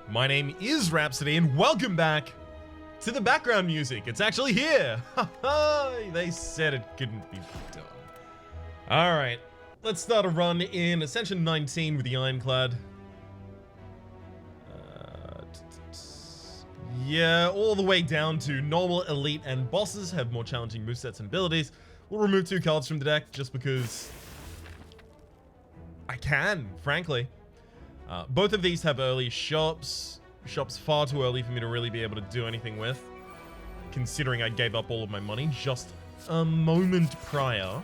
My name is Rhapsody, and welcome back to the background music. It's actually here. They said it couldn't be done. Alright, let's start a run in Ascension 19 with the Ironclad. Yeah, all the way down to normal, elite, and bosses have more challenging movesets and abilities. We'll remove 2 cards from the deck just because I can, frankly. Both of these have early shops. Shops far too early for me to really be able to do anything with, considering I gave up all of my money just a moment prior.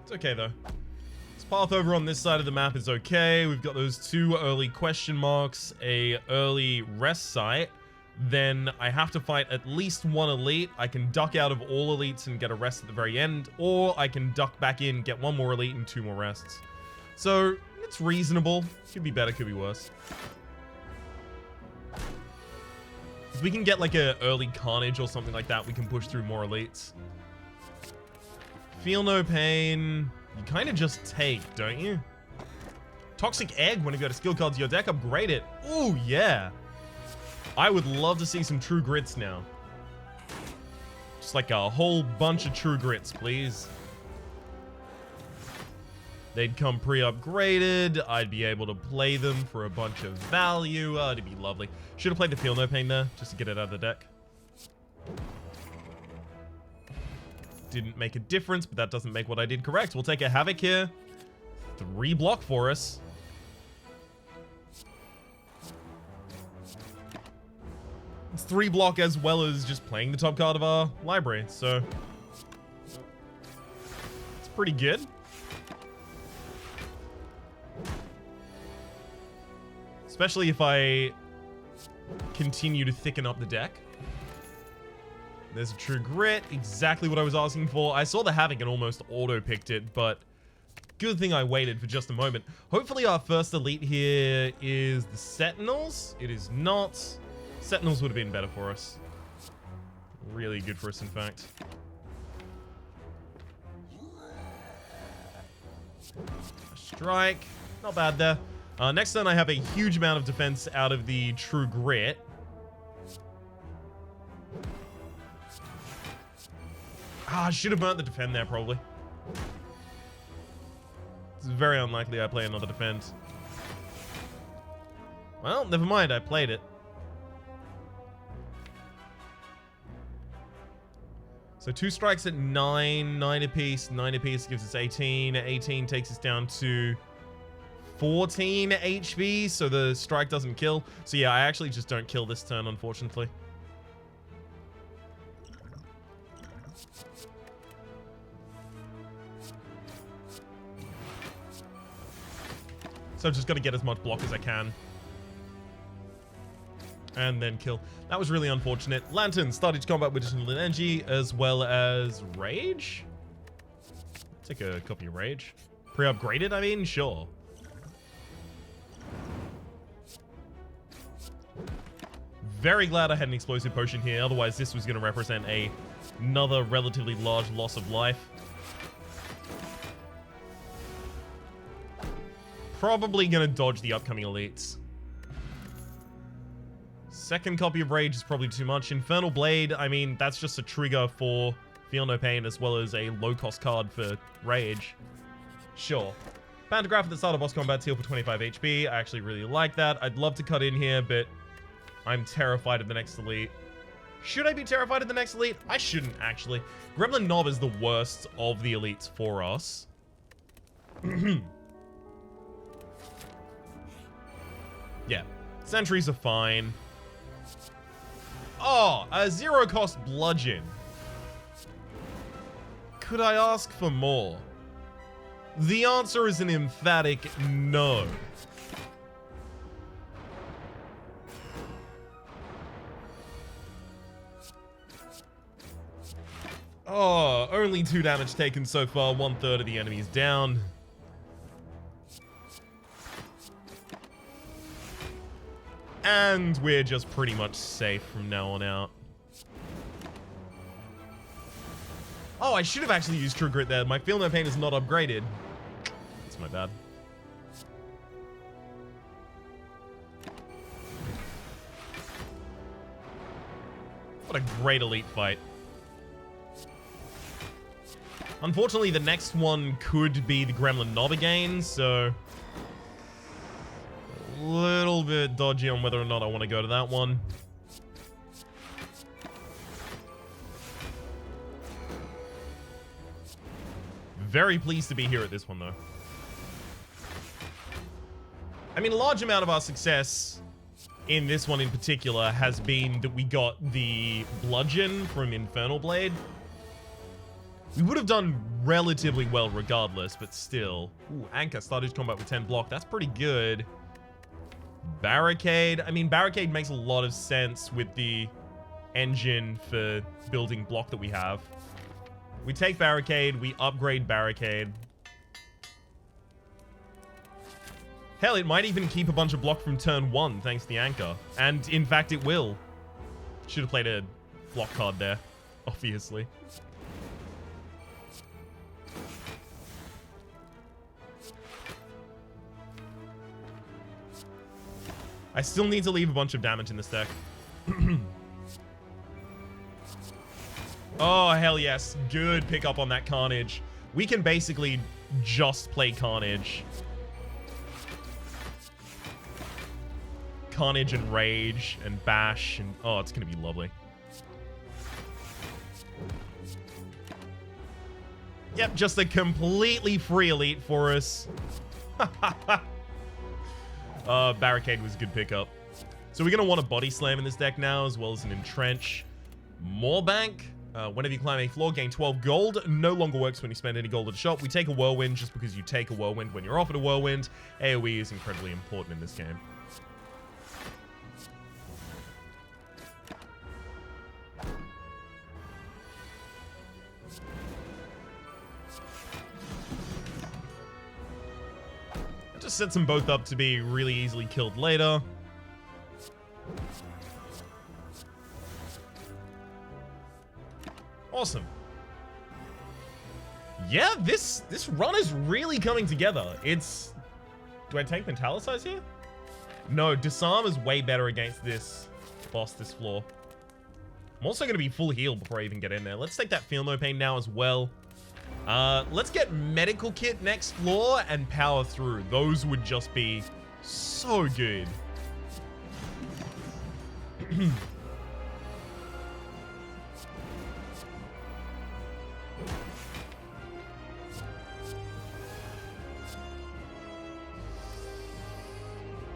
It's okay though. This path over on this side of the map is okay. We've got those 2 early question marks, a early rest site. Then I have to fight at least 1 elite. I can duck out of all elites and get a rest at the very end, or I can duck back in, get 1 more elite and 2 more rests. So it's reasonable. Could be better, could be worse. If we can get like a early carnage or something like that, we can push through more elites. Feel no pain. You kind of just take, don't you? Toxic Egg, when you go to skill cards, your deck, upgrade it. Ooh, yeah. I would love to see some True Grits now. Just like a whole bunch of True Grits, please. They'd come pre-upgraded. I'd be able to play them for a bunch of value. It'd be lovely. Should have played the Feel No Pain there, just to get it out of the deck. Didn't make a difference, but that doesn't make what I did correct. We'll take a Havoc here. 3 block for us. It's 3 block as well as just playing the top card of our library, so it's pretty good. Especially if I continue to thicken up the deck. There's a True Grit, exactly what I was asking for. I saw the Havoc and almost auto-picked it, but good thing I waited for just a moment. Hopefully our first elite here is the Sentinels. It is not. Sentinels would have been better for us. Really good for us, in fact. Strike. Not bad there. Next turn, I have a huge amount of defense out of the True Grit. I should have burnt the defend there, probably. It's very unlikely I play another defend. Well, never mind, I played it. So 2 strikes at 9, 9 apiece. 9 apiece gives us 18. 18 takes us down to 14 HP, so the strike doesn't kill. So yeah, I actually just don't kill this turn, unfortunately. So I've just got to get as much block as I can. And then kill. That was really unfortunate. Lantern started to combat with additional energy as well as Rage. Take a copy of Rage. Pre-upgraded, I mean? Sure. Very glad I had an explosive potion here. Otherwise, this was going to represent another relatively large loss of life. Probably going to dodge the upcoming elites. Second copy of Rage is probably too much. Infernal Blade, I mean, that's just a trigger for Feel No Pain as well as a low-cost card for Rage. Sure. Pantograph at the start of boss combat, heal for 25 HP. I actually really like that. I'd love to cut in here, but I'm terrified of the next elite. Should I be terrified of the next elite? I shouldn't, actually. Gremlin Knob is the worst of the elites for us. Yeah. Sentries are fine. Oh, a 0-cost bludgeon. Could I ask for more? The answer is an emphatic no. Oh, only 2 damage taken so far. 1/3 of the enemies down. And we're just pretty much safe from now on out. Oh, I should have actually used True Grit there. My Feel No Pain is not upgraded. That's my bad. What a great elite fight. Unfortunately, the next one could be the Gremlin Knob again, so... a little bit dodgy on whether or not I want to go to that one. Very pleased to be here at this one, though. I mean, a large amount of our success in this one in particular has been that we got the bludgeon from Infernal Blade. We would have done relatively well regardless, but still. Ooh, Anchor started combat with 10 block. That's pretty good. Barricade. I mean, Barricade makes a lot of sense with the engine for building block that we have. We take Barricade, we upgrade Barricade. Hell, it might even keep a bunch of block from turn 1 thanks to the Anchor. And in fact, it will. Should have played a block card there, obviously. I still need to leave a bunch of damage in this deck. Oh, hell yes. Good pickup on that Carnage. We can basically just play Carnage. Carnage and Rage and Bash and... oh, it's going to be lovely. Yep, just a completely free elite for us. Barricade was a good pickup. So we're going to want a Body Slam in this deck now, as well as an Entrench. More Bank. Whenever you climb a floor, gain 12 gold. No longer works when you spend any gold at a shop. We take a Whirlwind just because you take a Whirlwind when you're offered a Whirlwind. AoE is incredibly important in this game. That just sets them both up to be really easily killed later. Awesome. Yeah, this run is really coming together. It's... do I take Metallicize here? No, Disarm is way better against this boss this floor. I'm also going to be full heal before I even get in there. Let's take that Feel No Pain now as well. Let's get Medical Kit next floor and Power Through. Those would just be so good.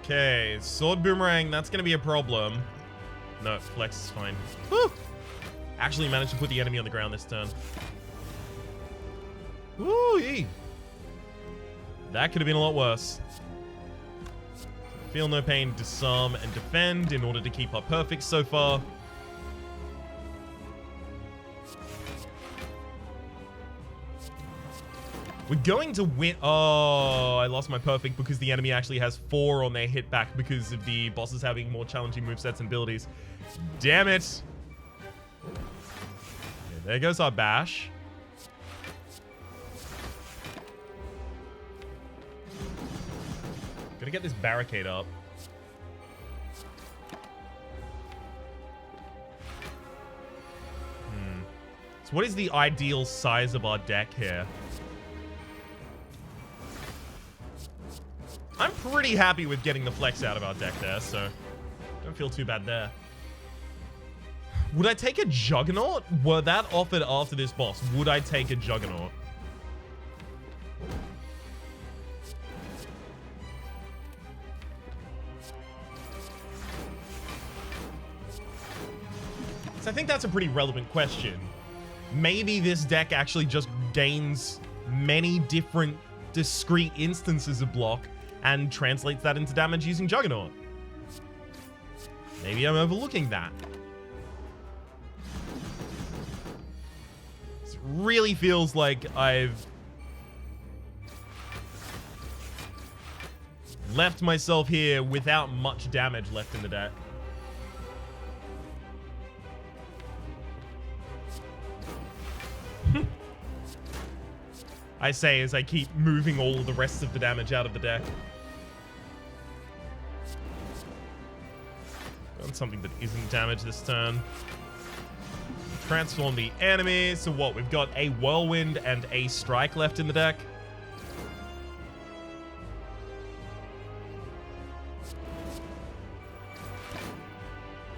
Okay, Sword Boomerang, that's gonna be a problem. No, Flex is fine. Woo! Actually managed to put the enemy on the ground this turn. Woo-ee! That could have been a lot worse. Feel No Pain, Disarm, and Defend in order to keep our perfect so far. We're going to win. Oh, I lost my perfect because the enemy actually has 4 on their hit back because of the bosses having more challenging movesets and abilities. Damn it. Okay, there goes our bash. Gonna get this barricade up. So what is the ideal size of our deck here? I'm pretty happy with getting the flex out of our deck there, so don't feel too bad there. Would I take a Juggernaut? Were that offered after this boss? Would I take a Juggernaut? So I think that's a pretty relevant question. Maybe this deck actually just gains many different discrete instances of block and translates that into damage using Juggernaut. Maybe I'm overlooking that. This really feels like I've left myself here without much damage left in the deck. I say as I keep moving all of the rest of the damage out of the deck. Got something that isn't damage this turn. Transform the enemy. So what? We've got a Whirlwind and a Strike left in the deck.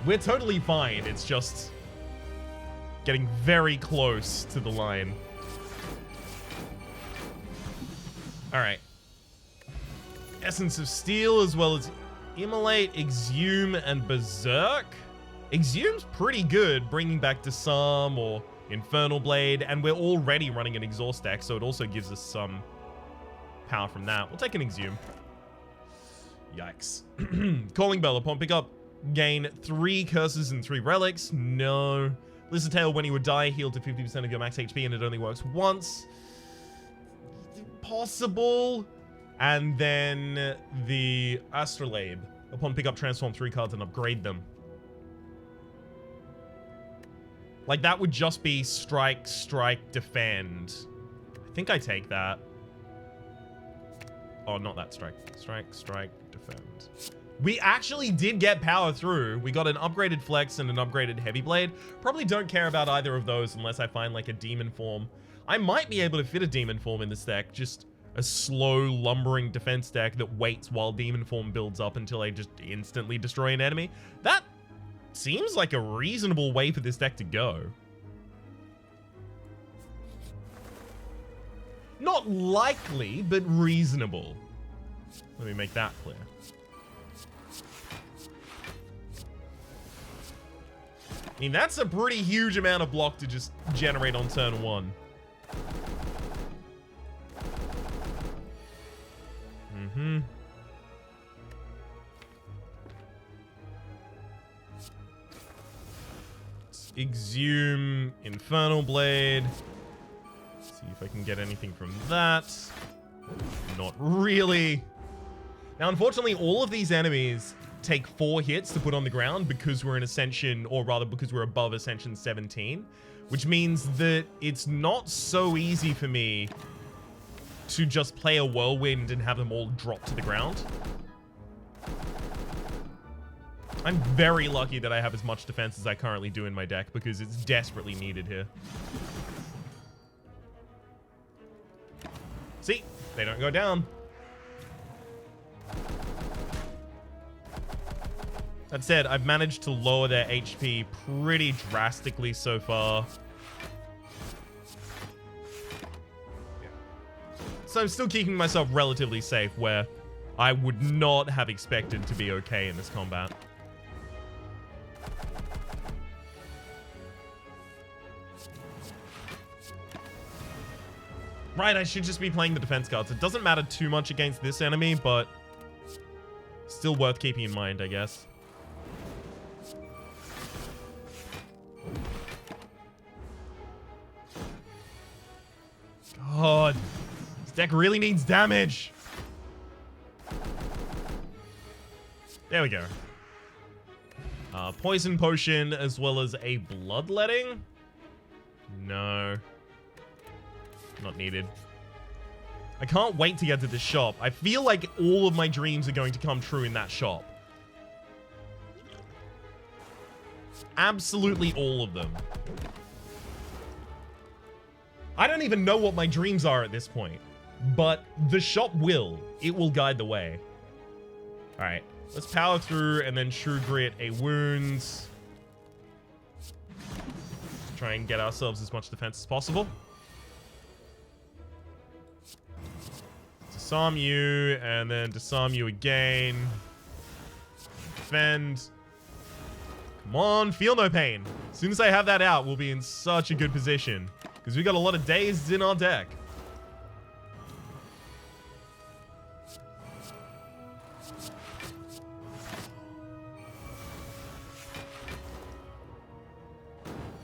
We're totally fine. It's just getting very close to the line. Alright. Essence of Steel as well as Immolate, Exhume, and Berserk. Exhume's pretty good, bringing back Disarm or Infernal Blade, and we're already running an Exhaust deck, so it also gives us some power from that. We'll take an Exhume. Yikes. Calling Bell. Upon pickup, gain 3 curses and 3 relics. No. Lizard Tail, when he would die, heal to 50% of your max HP, and it only works once. Possible. And then the Astrolabe. Upon pickup, transform 3 cards and upgrade them. Like, that would just be strike, strike, defend. I think I take that. Oh, not that strike. Strike, strike, defend. We actually did get power through. We got an upgraded Flex and an upgraded Heavy Blade. Probably don't care about either of those unless I find, like, a Demon form. I might be able to fit a Demon form in this deck. Just a slow, lumbering defense deck that waits while Demon form builds up until I just instantly destroy an enemy. That seems like a reasonable way for this deck to go. Not likely, but reasonable. Let me make that clear. I mean, that's a pretty huge amount of block to just generate on turn 1. Exhume, Infernal Blade. See if I can get anything from that. Not really. Now, unfortunately, all of these enemies take 4 hits to put on the ground because we're in Ascension, or rather because we're above Ascension 17, which means that it's not so easy for me to just play a Whirlwind and have them all drop to the ground. I'm very lucky that I have as much defense as I currently do in my deck because it's desperately needed here. See? They don't go down. That said, I've managed to lower their HP pretty drastically so far. So I'm still keeping myself relatively safe where I would not have expected to be okay in this combat. Right, I should just be playing the defense cards. It doesn't matter too much against this enemy, but still worth keeping in mind, I guess. God, this deck really needs damage. There we go. Poison Potion as well as a Bloodletting? No. Not needed. I can't wait to get to this shop. I feel like all of my dreams are going to come true in that shop. Absolutely all of them. I don't even know what my dreams are at this point, but the shop will. It will guide the way. All right, let's power through and then True Grit a wounds. Try and get ourselves as much defense as possible. Disarm you, and then disarm you again. Defend. Come on, feel no pain. As soon as I have that out, we'll be in such a good position. Because we got a lot of dazed in our deck.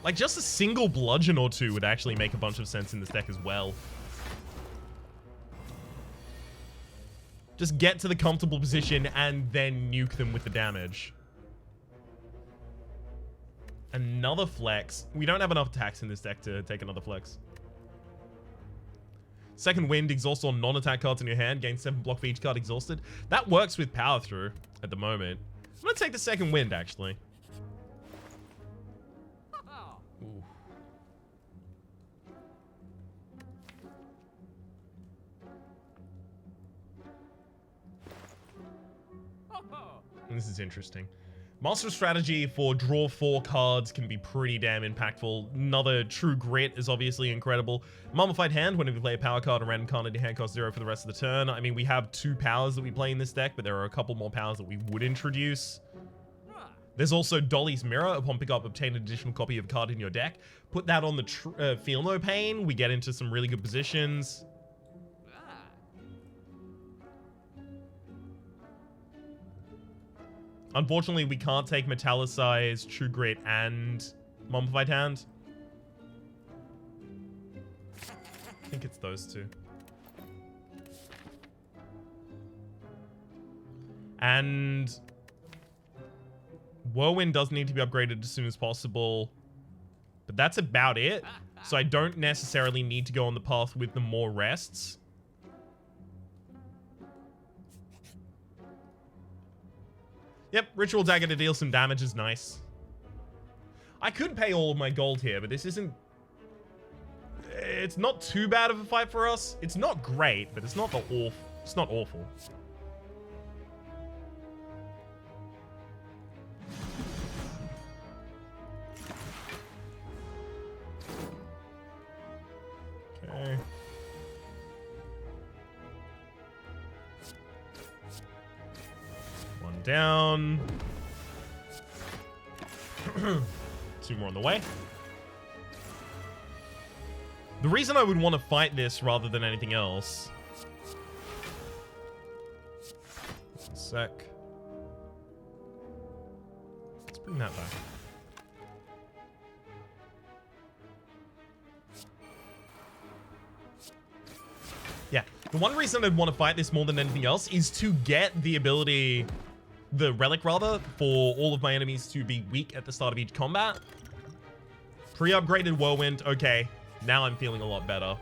Like, just a single bludgeon or two would actually make a bunch of sense in this deck as well. Just get to the comfortable position and then nuke them with the damage. Another flex. We don't have enough attacks in this deck to take another flex. Second Wind, exhaust all non-attack cards in your hand. Gain 7 block for each card exhausted. That works with power through at the moment. I'm going to take the Second Wind, actually. Ooh. This is interesting. Master strategy for draw 4 cards can be pretty damn impactful. Another True Grit is obviously incredible. Mummified Hand, whenever you play a power card, a random card in your hand costs 0 for the rest of the turn. I mean, we have 2 powers that we play in this deck, but there are a couple more powers that we would introduce. There's also Dolly's Mirror. Upon pickup, obtain an additional copy of a card in your deck. Put that on the Feel No Pain. We get into some really good positions. Unfortunately, we can't take Metallicize, True Grit, and Mummified Hand. I think it's those two. And Whirlwind does need to be upgraded as soon as possible. But that's about it. So I don't necessarily need to go on the path with the more rests. Yep, Ritual Dagger to deal some damage is nice. I could pay all of my gold here, but this isn't... It's not too bad of a fight for us. It's not great, but it's not it's not awful. Okay. One down. 2 more on the way. The reason I would want to fight this rather than anything else... One sec. Let's bring that back. Yeah, the one reason I'd want to fight this more than anything else is to get the ability, the relic rather, for all of my enemies to be weak at the start of each combat. Pre-upgraded Whirlwind, okay, now I'm feeling a lot better.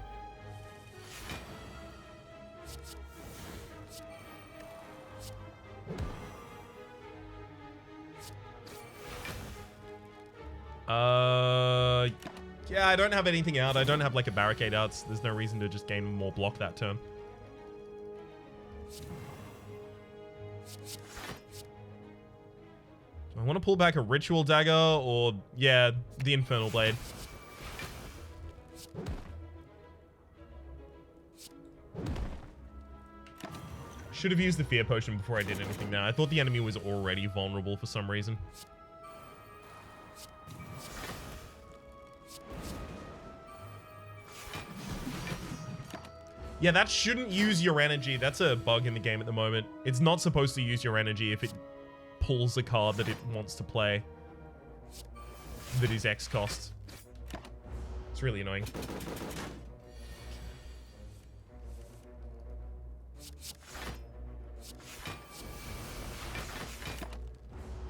Yeah, I don't have anything out. I don't have like a barricade out. So there's no reason to just gain more block that turn. Do I want to pull back a Ritual Dagger or, yeah, the Infernal Blade? Should have used the Fear Potion before I did anything now. I thought the enemy was already vulnerable for some reason. Yeah, that shouldn't use your energy. That's a bug in the game at the moment. It's not supposed to use your energy if it pulls a card that it wants to play that is X cost. It's really annoying.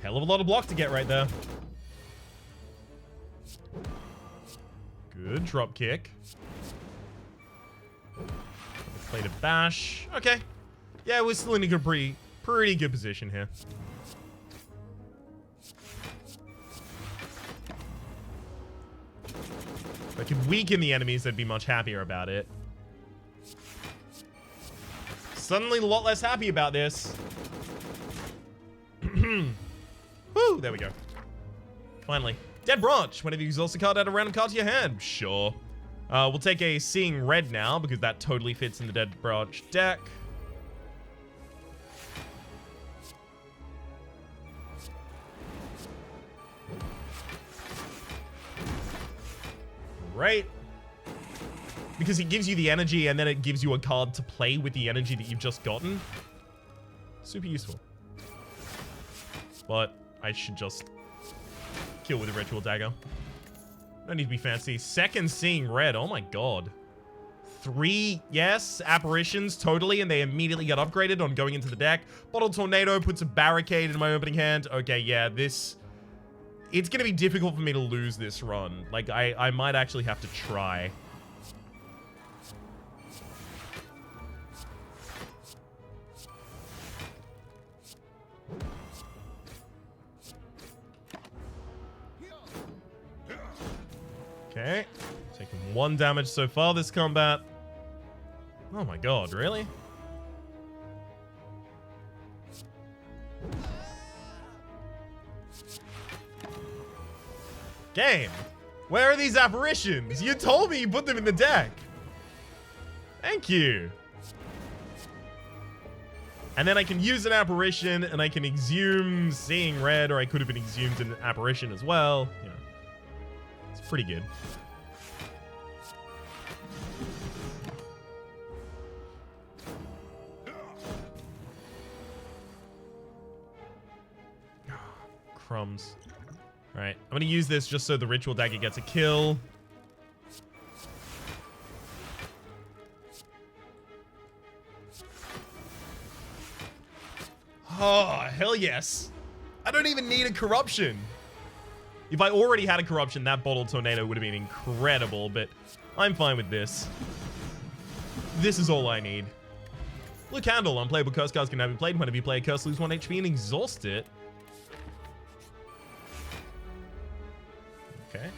Hell of a lot of block to get right there. Good drop kick. Played a bash. Okay. Yeah, we're still in a good, pretty good position here. If I could weaken the enemies, I'd be much happier about it. Suddenly a lot less happy about this. Woo, there we go. Finally. Dead Branch. Whenever you exhaust a card, add a random card to your hand. Sure. We'll take a Seeing Red now, because that totally fits in the Dead Branch deck. Right. Because it gives you the energy, and then it gives you a card to play with the energy that you've just gotten. Super useful. But I should just kill with a Ritual Dagger. No need to be fancy. Second Seeing Red. Oh my god. 3, yes, apparitions, totally, and they immediately get upgraded on going into the deck. Bottle Tornado puts a barricade in my opening hand. Okay, yeah, this... It's gonna be difficult for me to lose this run. Like, I might actually have to try. Okay, taking 1 damage so far this combat. Oh my god, really? Game, where are these apparitions? You told me you put them in the deck. Thank you. And then I can use an apparition, and I can exhume Seeing Red, or I could have been exhumed in an apparition as well. You know, it's pretty good. Crumbs. Alright, I'm gonna use this just so the Ritual Dagger gets a kill. Oh, hell yes. I don't even need a corruption. If I already had a corruption, that Bottle Tornado would have been incredible, but I'm fine with this. This is all I need. Blue Candle. Unplayable curse cards can now be played. Whenever you play a curse, lose 1 HP and exhaust it. Okay.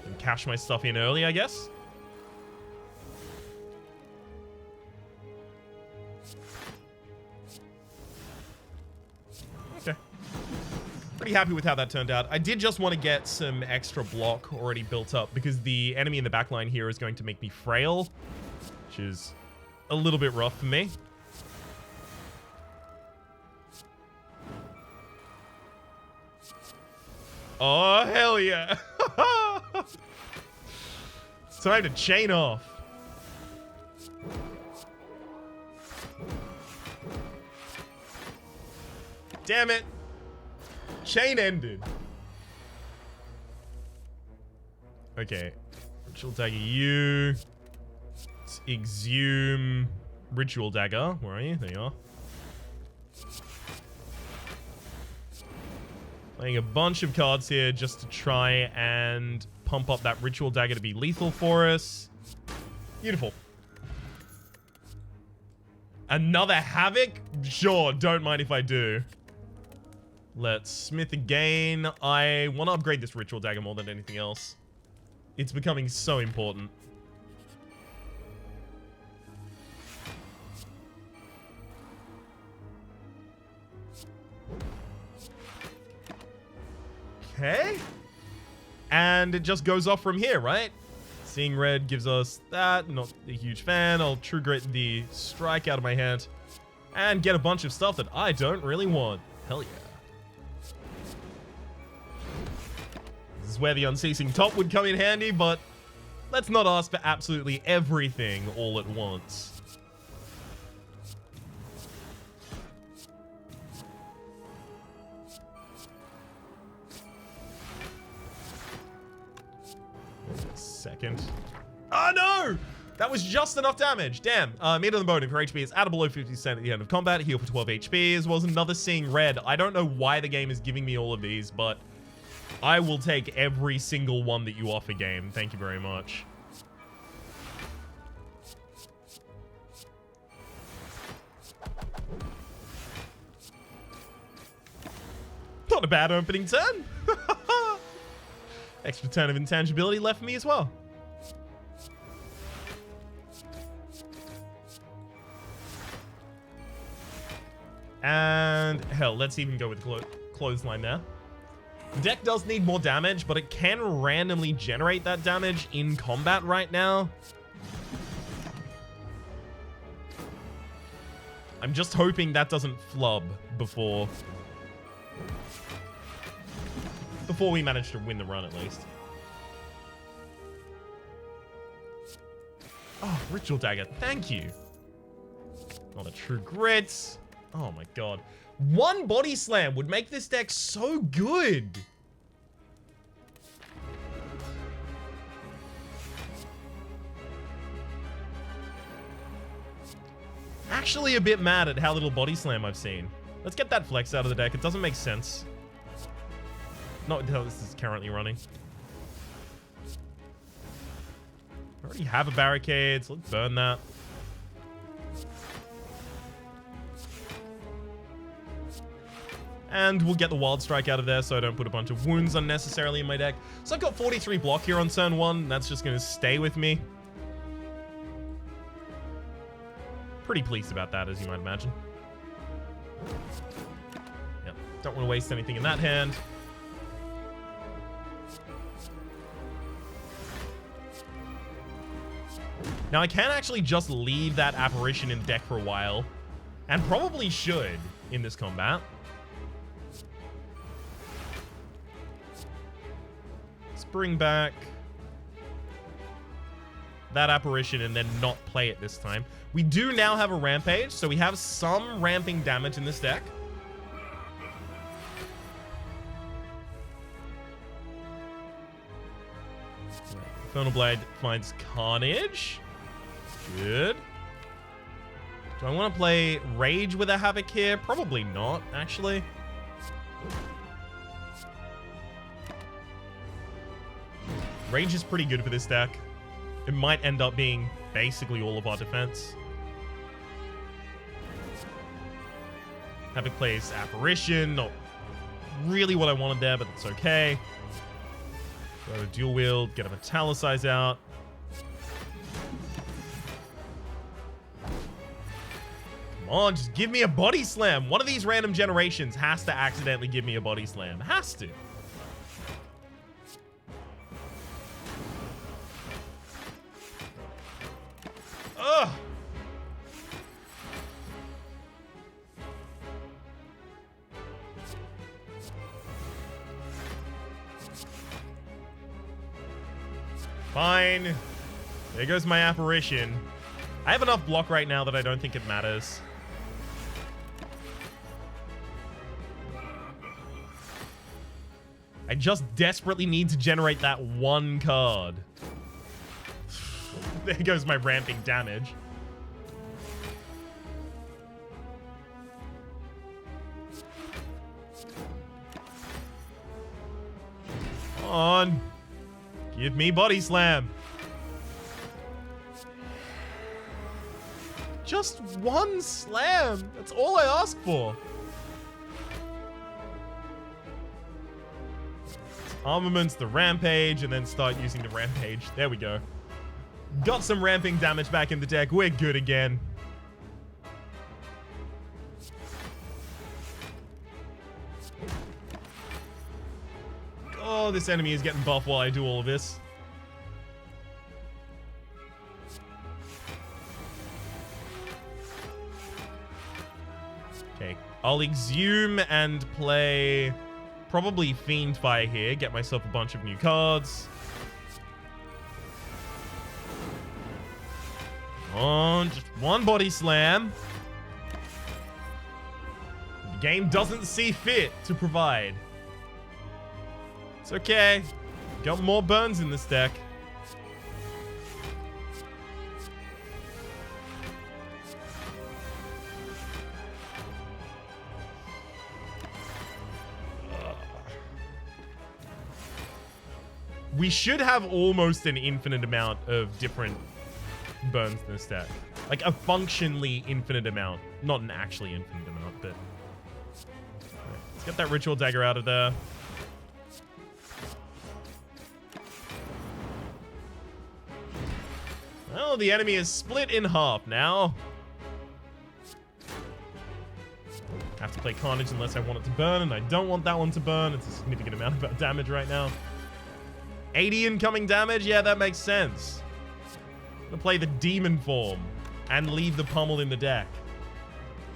And cash my stuff in early, I guess. Okay. Pretty happy with how that turned out. I did just want to get some extra block already built up because the enemy in the backline here is going to make me frail, which is a little bit rough for me. Oh, hell yeah. Time to chain off. Damn it. Chain ended. Okay. Ritual Dagger you. Let's exhume Ritual Dagger. Where are you? There you are. Playing a bunch of cards here just to try and pump up that Ritual Dagger to be lethal for us. Beautiful. Another Havoc? Sure, don't mind if I do. Let's Smith again. I want to upgrade this Ritual Dagger more than anything else. It's becoming so important. Okay. And it just goes off from here, right? Seeing Red gives us that. Not a huge fan. I'll True Grit the Strike out of my hand and get a bunch of stuff that I don't really want. Hell yeah. This is where the Unceasing Top would come in handy, but let's not ask for absolutely everything all at once. Second. Oh no! That was just enough damage. Damn. Meat on the bone. If your HP is at or below 50% at the end of combat, heal for 12 HP, as well as another Seeing Red. I don't know why the game is giving me all of these, but I will take every single one that you offer, game. Thank you very much. Not a bad opening turn. Extra turn of intangibility left for me as well. And hell, let's even go with clothesline there. The deck does need more damage, but it can randomly generate that damage in combat right now. I'm just hoping that doesn't flub before we manage to win the run, at least. Oh, Ritual Dagger, thank you. Not a True Grit. Oh my god. One Body Slam would make this deck so good. Actually a bit mad at how little Body Slam I've seen. Let's get that flex out of the deck. It doesn't make sense. Not how this is currently running. I already have a barricade, so let's burn that. And we'll get the Wild Strike out of there so I don't put a bunch of wounds unnecessarily in my deck. So I've got 43 block here on turn 1. That's just going to stay with me. Pretty pleased about that, as you might imagine. Yep. Don't want to waste anything in that hand. Now, I can actually just leave that apparition in the deck for a while, and probably should in this combat. Let's bring back that apparition and then not play it this time. We do now have a rampage, so we have some ramping damage in this deck. Infernal Blade finds Carnage. Good. Do I want to play Rage with a Havoc here? Probably not, actually. Rage is pretty good for this deck. It might end up being basically all of our defense. Havoc plays Apparition. Not really what I wanted there, but it's okay. Go dual wield, get a Metallicize out. Come on, just give me a body slam. One of these random generations has to accidentally give me a body slam. Has to. Ugh. Fine. There goes my apparition. I have enough block right now that I don't think it matters. I just desperately need to generate that one card. There goes my ramping damage. Come on. Give me body slam. Just one slam. That's all I ask for. Armaments, the rampage, and then start using the rampage. There we go. Got some ramping damage back in the deck. We're good again. Oh, this enemy is getting buff while I do all of this. Okay, I'll exhume and play probably Fiendfire here. Get myself a bunch of new cards. Come on, just one body slam. The game doesn't see fit to provide. It's okay. Got more burns in this deck. We should have almost an infinite amount of different burns in this deck. Like a functionally infinite amount. Not an actually infinite amount, but... Right, let's get that Ritual Dagger out of there. Well, the enemy is split in half now. Have to play Carnage unless I want it to burn, and I don't want that one to burn. It's a significant amount of damage right now. 80 incoming damage? Yeah, that makes sense. I'm gonna play the Demon form and leave the Pummel in the deck.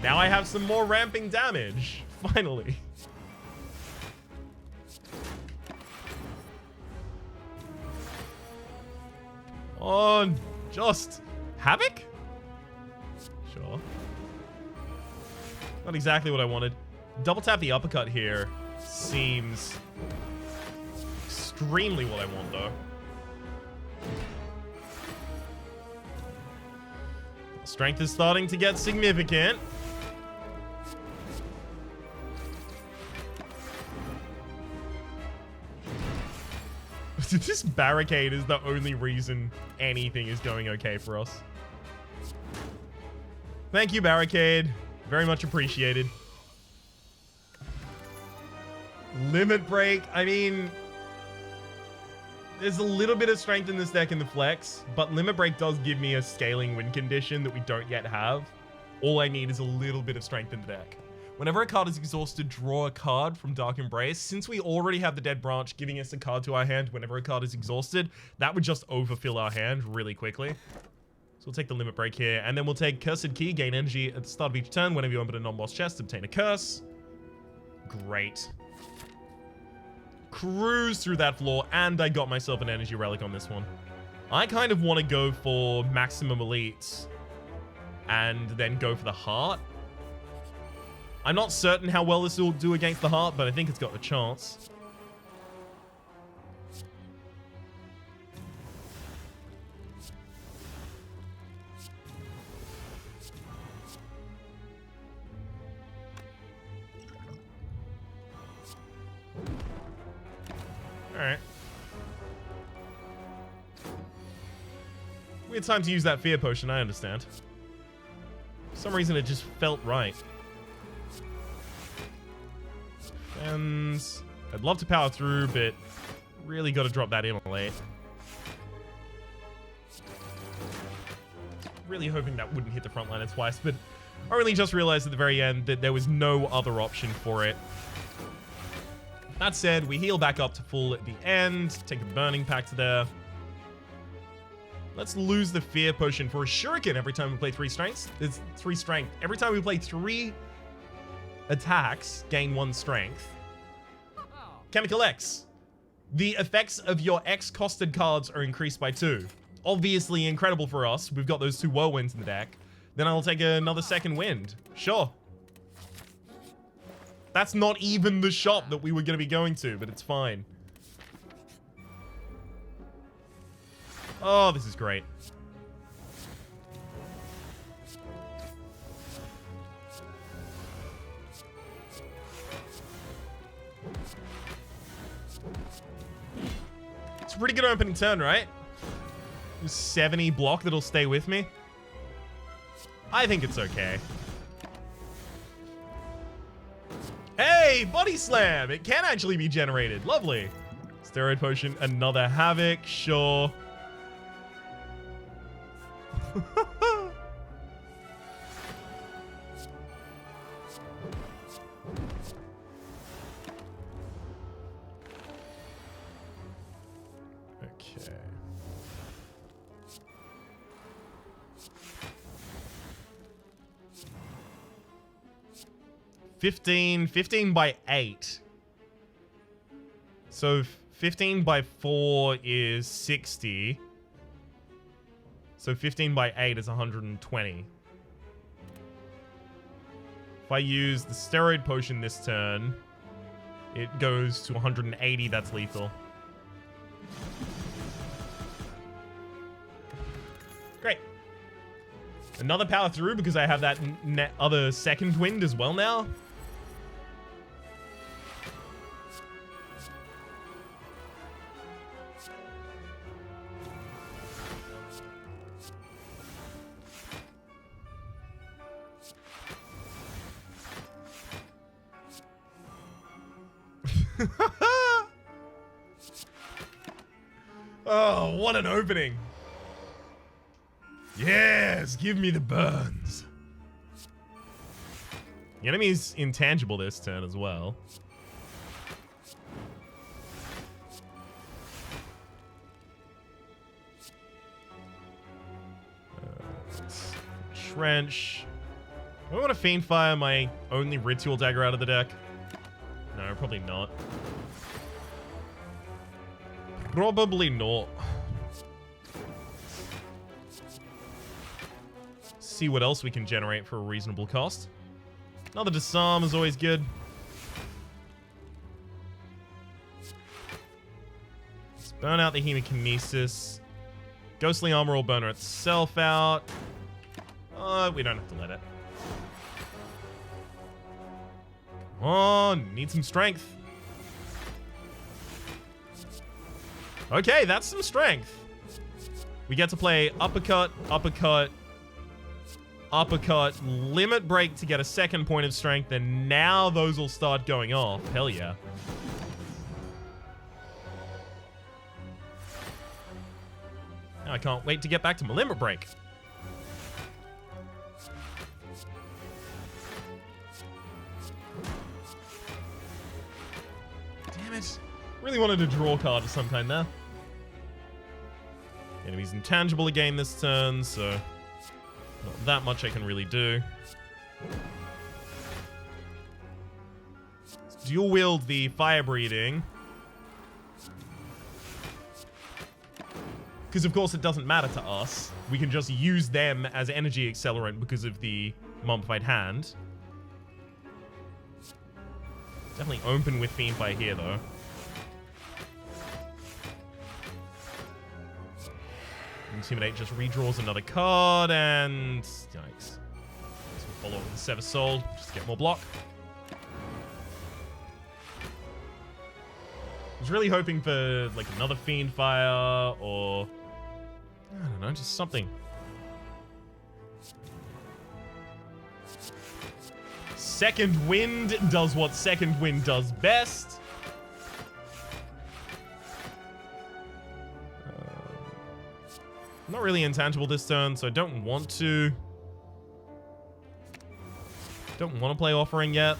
Now I have some more ramping damage. Finally. Come on. Just Havoc? Sure. Not exactly what I wanted. Double tap the uppercut here seems extremely what I want, though. Strength is starting to get significant. This barricade is the only reason anything is going okay for us. Thank you, barricade. Very much appreciated. Limit break. I mean, there's a little bit of strength in this deck in the flex, but limit break does give me a scaling win condition that we don't yet have. All I need is a little bit of strength in the deck. Whenever a card is exhausted, draw a card from Dark Embrace. Since we already have the Dead Branch giving us a card to our hand whenever a card is exhausted, that would just overfill our hand really quickly. So we'll take the limit break here, and then we'll take Cursed Key, gain energy at the start of each turn. Whenever you open a non-boss chest, obtain a curse. Great. Cruise through that floor, and I got myself an energy relic on this one. I kind of want to go for maximum elites and then go for the heart. I'm not certain how well this will do against the heart, but I think it's got a chance. Alright. Weird time to use that fear potion, I understand. For some reason it just felt right. And I'd love to power through, but really got to drop that in late. Really hoping that wouldn't hit the front liner twice, but I only just realized at the very end that there was no other option for it. That said, we heal back up to full at the end. Take a burning pack to there. Let's lose the fear potion for a shuriken every time we play 3 strengths. It's 3 strength. Every time we play 3 attacks, gain 1 strength. Chemical X. The effects of your X-costed cards are increased by 2. Obviously incredible for us. We've got those 2 whirlwinds in the deck. Then I'll take another second wind. Sure. That's not even the shop that we were going to be going to, but it's fine. Oh, this is great. It's a pretty good opening turn, right? 70 block that'll stay with me. I think it's okay. Hey, body slam! It can actually be generated. Lovely. Steroid potion, another havoc, sure. Okay. 15 by 8. So 15 by 4 is 60. So 15 by 8 is 120. If I use the steroid potion this turn, it goes to 180. That's lethal. Great. Another power through because I have that other second wind as well now. Oh, what an opening. Yes, give me the burns. The enemy's intangible this turn as well. Trench. Do I want to Fiend Fire my only Ritual Dagger out of the deck? No, probably not. Probably not. See what else we can generate for a reasonable cost. Another Disarm is always good. Let's burn out the Hemokinesis. Ghostly Armor will burn itself out. We don't have to let it. Come on, need some strength. Okay, that's some strength. We get to play uppercut, uppercut, uppercut, limit break to get a second point of strength, and now those will start going off. Hell yeah. Now I can't wait to get back to my limit break. Damn it. Really wanted to draw a card of some kind there. Enemy's intangible again this turn, so Not that much I can really do. Let's dual wield the fire breathing. Because of course it doesn't matter to us. We can just use them as energy accelerant because of the Mummified Hand. Definitely open with Fiendfire here though. Intimidate just redraws another card and... Yikes. We'll follow up with the Sever Soul just to get more block. I was really hoping for like another Fiendfire or... I don't know, just something. Second Wind does what Second Wind does best. Not really intangible this turn, so I don't want to. Don't want to play Offering yet.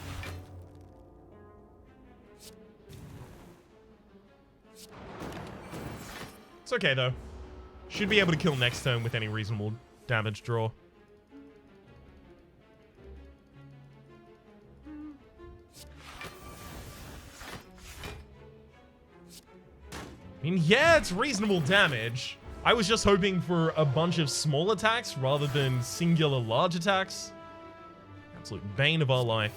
It's okay though. Should be able to kill next turn with any reasonable damage draw. I mean, yeah, it's reasonable damage. I was just hoping for a bunch of small attacks rather than singular large attacks. Absolute bane of our life.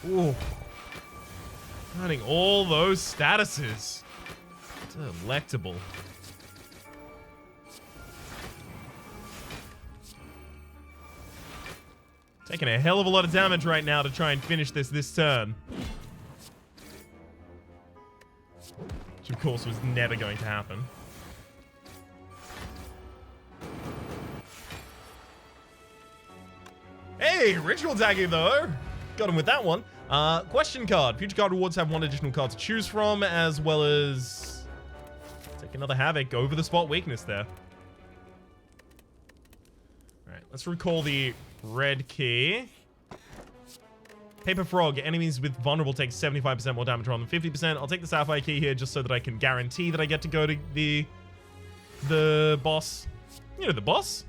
Ooh. Adding all those statuses. Delectable. Taking a hell of a lot of damage right now to try and finish this turn. Which of course was never going to happen. Hey, Ritual Dagger though. Got him with that one. Question card. Future card rewards have one additional card to choose from, as well as take another Havoc over the spot weakness there. Alright, let's recall the red key. Paper Frog. Enemies with vulnerable take 75% more damage rather than 50%. I'll take the Sapphire key here just so that I can guarantee that I get to go to the boss. You know, the boss?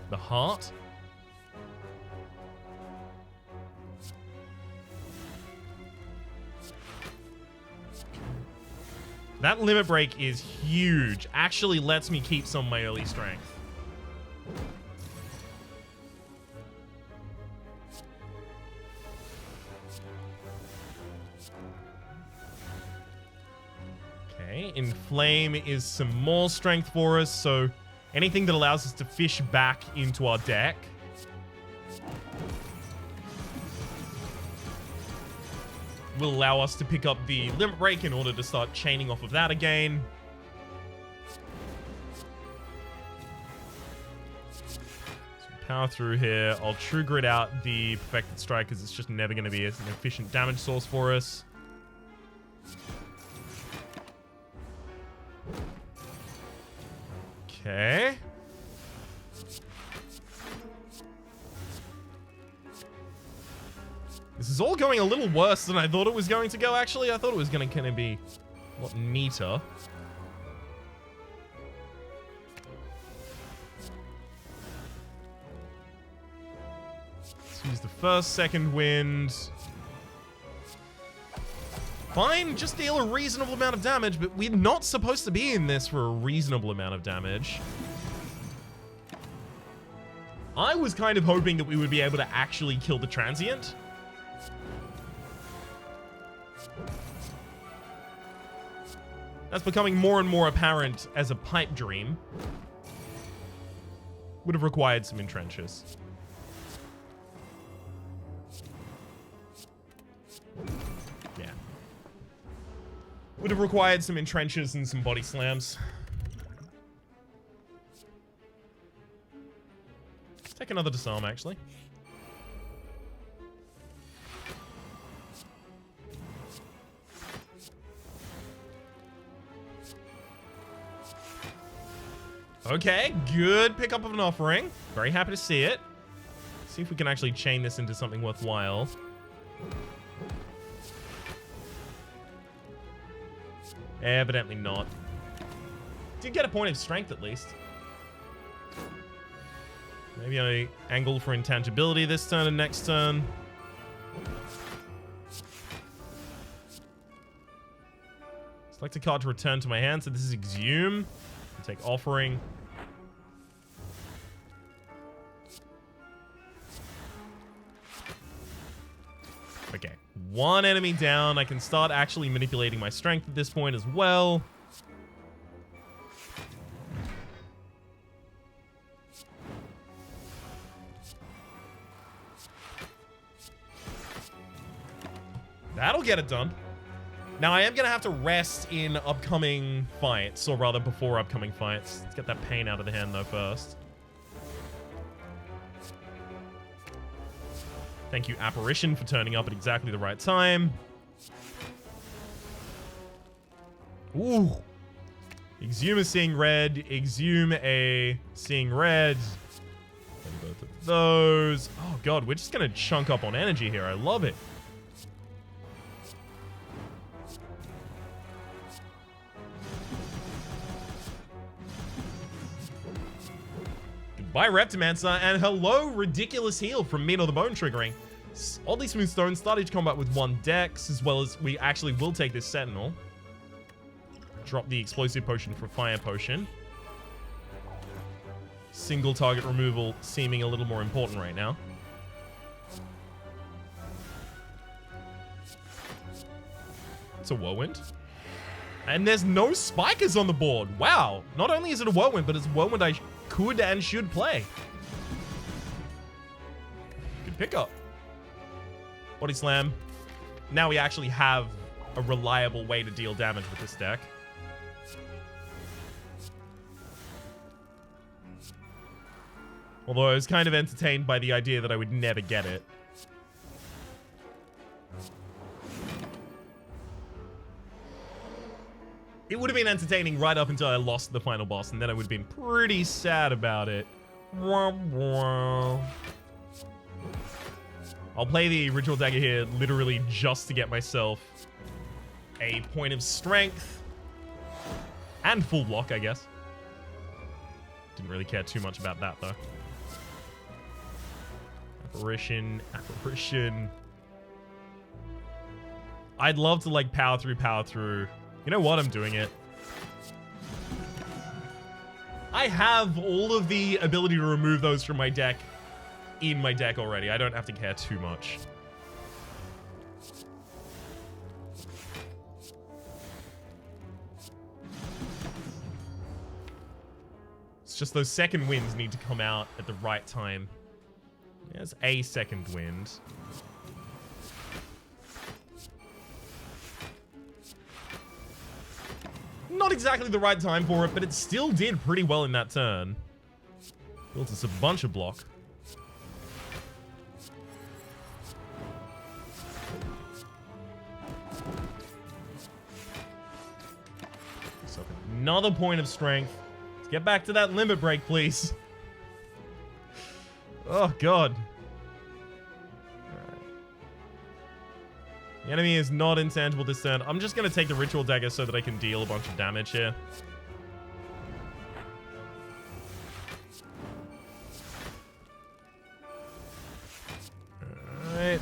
The heart. That limit break is huge. Actually lets me keep some of my early strength. Okay, Inflame is some more strength for us, so anything that allows us to fish back into our deck. Will allow us to pick up the Limit Break in order to start chaining off of that again. So power through here. I'll True Grit out the Perfected Strike because it's just never going to be an efficient damage source for us. Okay. This is all going a little worse than I thought it was going to go, actually. I thought it was going to be a lot neater. Let's use the first, second wind. Fine, just deal a reasonable amount of damage, but we're not supposed to be in this for a reasonable amount of damage. I was kind of hoping that we would be able to actually kill the Transient. That's becoming more and more apparent as a pipe dream. Would have required some entrenches. Yeah. Would have required some entrenches and some body slams. Let's take another disarm, actually. Okay, good pickup of an offering. Very happy to see it. See if we can actually chain this into something worthwhile. Evidently not. Did get a point of strength at least. Maybe I angle for intangibility this turn and next turn. Select a card to return to my hand. So this is Exhume. I'll take Offering. Okay, one enemy down. I can start actually manipulating my strength at this point as well. That'll get it done. Now, I am going to have to rest in upcoming fights, or rather before upcoming fights. Let's get that pain out of the hand, though, first. Thank you, Apparition, for turning up at exactly the right time. Ooh. Exhume a seeing red. Exhume a seeing red. And both of those. Oh, God, we're just going to chunk up on energy here. I love it. Goodbye, Reptimancer, and hello, Ridiculous Heal from Mino the Bone Triggering. Oddly Smooth Stone started each combat with 1 dex, as well as we actually will take this Sentinel. Drop the Explosive Potion for Fire Potion. Single target removal seeming a little more important right now. It's a Whirlwind. And there's no Spikers on the board. Wow. Not only is it a Whirlwind, but it's a Whirlwind I could and should play. Good pickup. Body Slam. Now we actually have a reliable way to deal damage with this deck. Although I was kind of entertained by the idea that I would never get it. It would have been entertaining right up until I lost the final boss, and then I would have been pretty sad about it. I'll play the Ritual Dagger here literally just to get myself a point of strength and full block, I guess. Didn't really care too much about that, though. Apparition, Apparition. I'd love to, like, power through. You know what? I'm doing it. I have all of the ability to remove those from my deck in my deck already. I don't have to care too much. It's just those second winds need to come out at the right time. There's a second wind. Not exactly the right time for it, but it still did pretty well in that turn. Built us a bunch of block. So another point of strength. Let's get back to that limit break, please. Oh, God. The enemy is not intangible this turn. I'm just going to take the Ritual Dagger so that I can deal a bunch of damage here. Alright.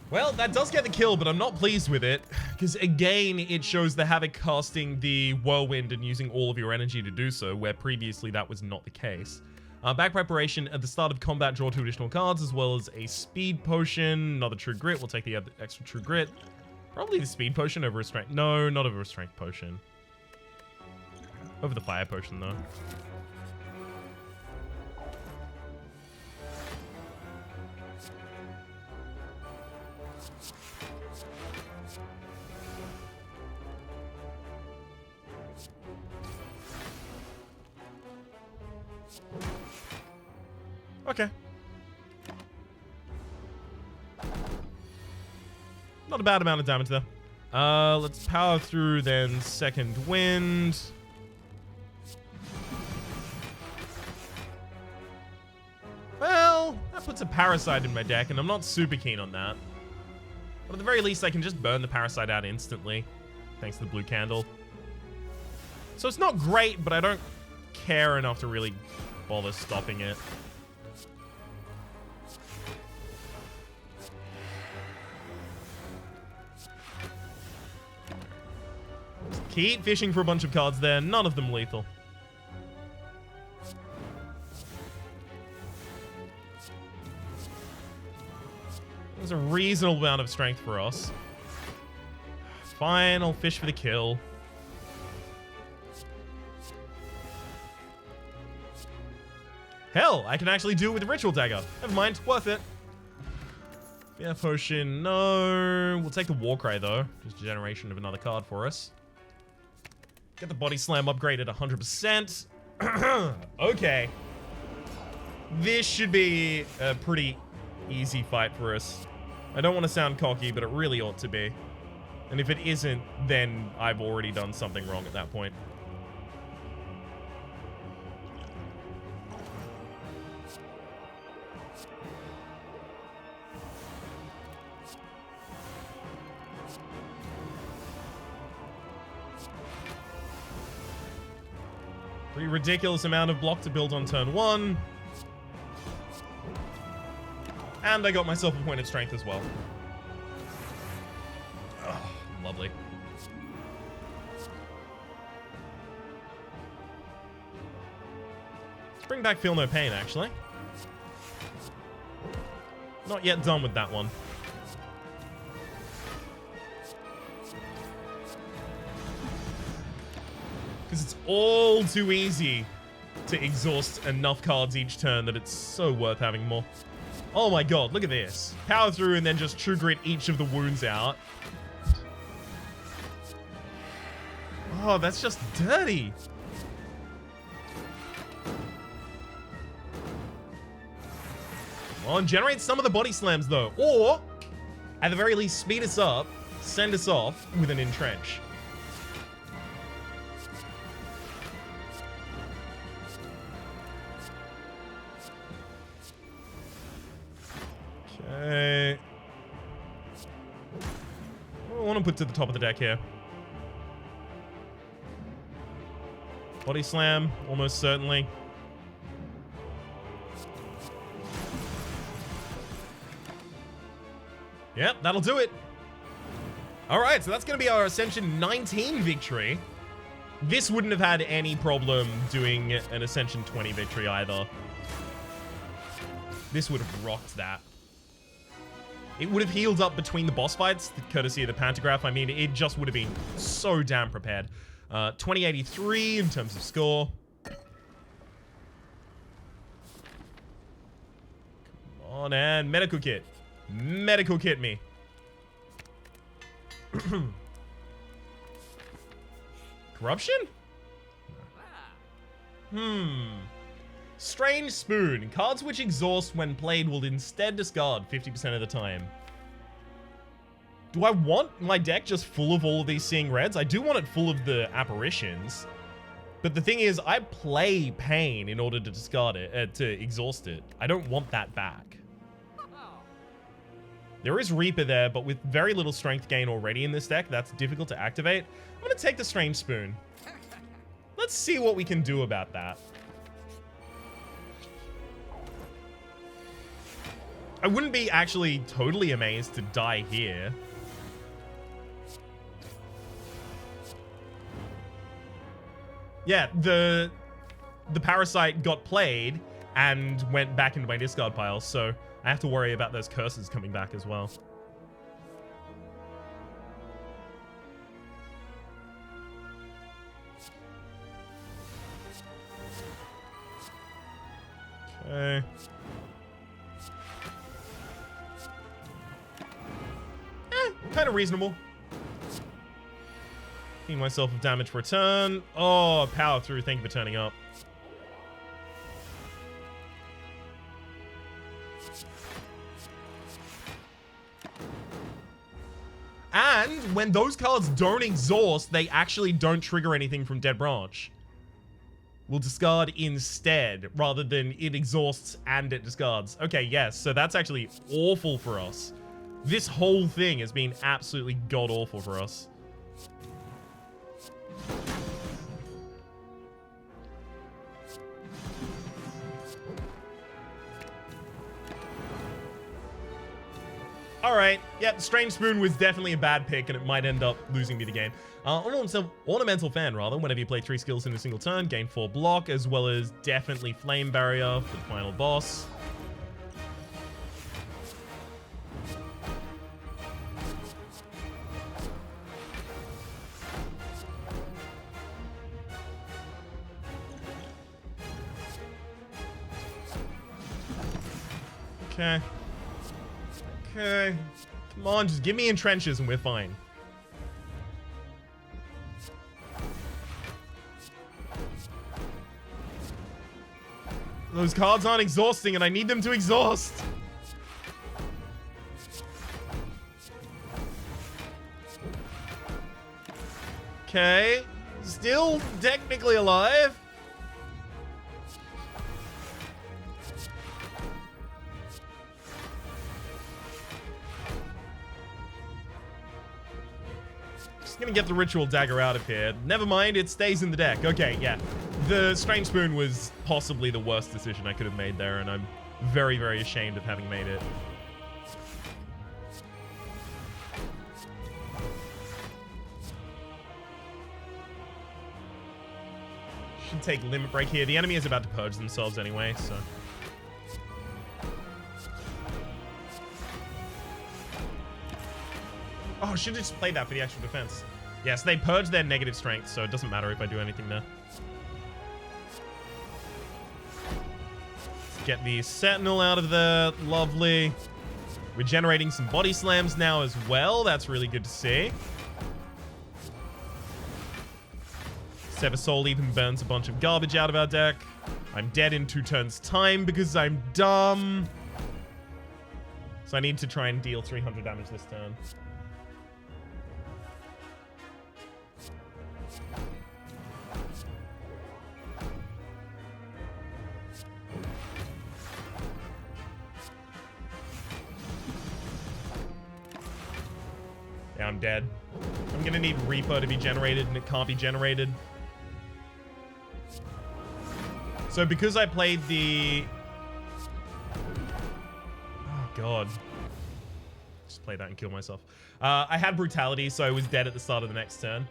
Well, that does get the kill, but I'm not pleased with it. Because, again, it shows the Havoc casting the Whirlwind and using all of your energy to do so, where previously that was not the case. Back preparation at the start of combat, draw 2 additional cards, as well as a speed potion, another true grit. We'll take the extra true grit. Probably the speed potion over a strength. No, not over a strength potion. Over the fire potion, though. Okay. Not a bad amount of damage there. Let's power through then second wind. puts a Parasite in my deck, and I'm not super keen on that. But at the very least, I can just burn the Parasite out instantly, thanks to the blue candle. So it's not great, but I don't care enough to really bother stopping it. Just keep fishing for a bunch of cards there, none of them lethal. There's a reasonable amount of strength for us. Fine, I'll fish for the kill. Hell, I can actually do it with the Ritual Dagger. Never mind, worth it. Yeah, potion, no. We'll take the Warcry though. Just a generation of another card for us. Get the Body Slam upgrade at 100%. Okay. This should be a pretty easy fight for us. I don't want to sound cocky, but it really ought to be. And if it isn't, then I've already done something wrong at that point. Pretty ridiculous amount of block to build on turn 1. And I got myself a point of strength as well. Oh, lovely. Let's bring back Feel No Pain, actually. Not yet done with that one. Because it's all too easy to exhaust enough cards each turn that it's so worth having more. Oh my god, look at this. Power through and then just True Grit each of the wounds out. Oh, that's just dirty. Come on, generate some of the Body Slams though. Or, at the very least, speed us up, send us off with an Entrench. Okay. I want to put to the top of the deck here. Body Slam, almost certainly. Yep, that'll do it. Alright, so that's going to be our Ascension 19 victory. This wouldn't have had any problem doing an Ascension 20 victory either. This would have rocked that. It would have healed up between the boss fights, courtesy of the Pantograph. I mean, it just would have been so damn prepared. 2083 in terms of score. Come on, and Medical Kit. Medical Kit me. Corruption? Strange Spoon. Cards which exhaust when played will instead discard 50% of the time. Do I want my deck just full of all of these Seeing Reds? I do want it full of the Apparitions. But the thing is, I play Pain in order to discard it, to exhaust it. I don't want that back. There is Reaper there, but with very little strength gain already in this deck, that's difficult to activate. I'm going to take the Strange Spoon. Let's see what we can do about that. I wouldn't be actually totally amazed to die here. Yeah, the Parasite got played and went back into my discard pile, so I have to worry about those curses coming back as well. Okay. Kind of reasonable. Giving myself a damage for a turn. Oh, power through. Thank you for turning up. And when those cards don't exhaust, they actually don't trigger anything from Dead Branch. will discard instead, rather than it exhausts and it discards. Okay, yes, so that's actually awful for us. This whole thing has been absolutely god-awful for us. Alright, yep, Strange Spoon was definitely a bad pick, and it might end up losing me the game. Ornamental Fan, rather. Whenever you play 3 skills in a single turn, gain 4 block, as well as definitely Flame Barrier for the final boss. Okay. Okay. Come on, just give me entrenches and we're fine. Those cards aren't exhausting and I need them to exhaust. Okay. Still technically alive. Gonna get the Ritual Dagger out of here. Never mind, it stays in the deck. Okay, yeah. The Strange Spoon was possibly the worst decision I could have made there, and I'm very, very ashamed of having made it. Should take Limit Break here. The enemy is about to purge themselves anyway, so... Oh, I should have just played that for the extra defense. Yes, they purge their negative strength, so it doesn't matter if I do anything there. Let's get the Sentinel out of there. Lovely. We're generating some body slams now as well. That's really good to see. Sever Soul even burns a bunch of garbage out of our deck. I'm dead in 2 turns' time because I'm dumb. So I need to try and deal 300 damage this turn. Yeah, I'm dead. I'm gonna need Reaper to be generated, and it can't be generated. So because I played the... Oh, God. Just play that and kill myself. I had Brutality, so I was dead at the start of the next turn.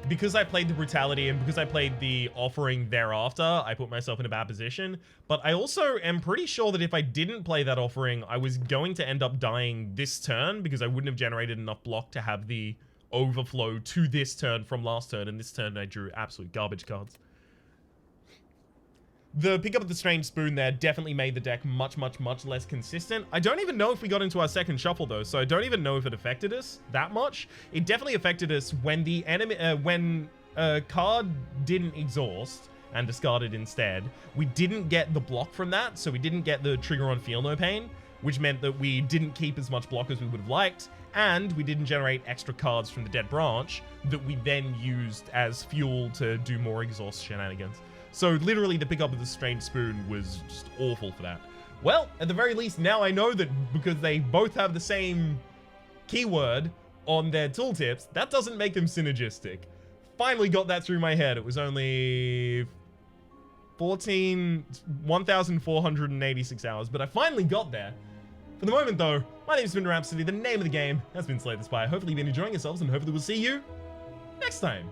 Because I played the Brutality and because I played the Offering thereafter, I put myself in a bad position. But I also am pretty sure that if I didn't play that Offering, I was going to end up dying this turn because I wouldn't have generated enough block to have the overflow to this turn from last turn. And this turn I drew absolute garbage cards. The pickup of the Strange Spoon there definitely made the deck much, much, much less consistent. I don't even know if we got into our second shuffle though, so I don't even know if it affected us that much. It definitely affected us when the enemy, when a card didn't exhaust and discarded instead. We didn't get the block from that, so we didn't get the trigger on Feel No Pain, which meant that we didn't keep as much block as we would have liked, and we didn't generate extra cards from the Dead Branch that we then used as fuel to do more exhaust shenanigans. So literally the pickup of the Strange Spoon was just awful for that. Well, at the very least, now I know that because they both have the same keyword on their tooltips, that doesn't make them synergistic. Finally got that through my head. It was only 1,486 hours, but I finally got there. For the moment though, my name's been Rhapsody. The name of the game has been Slay the Spire. Hopefully you've been enjoying yourselves, and hopefully we'll see you next time.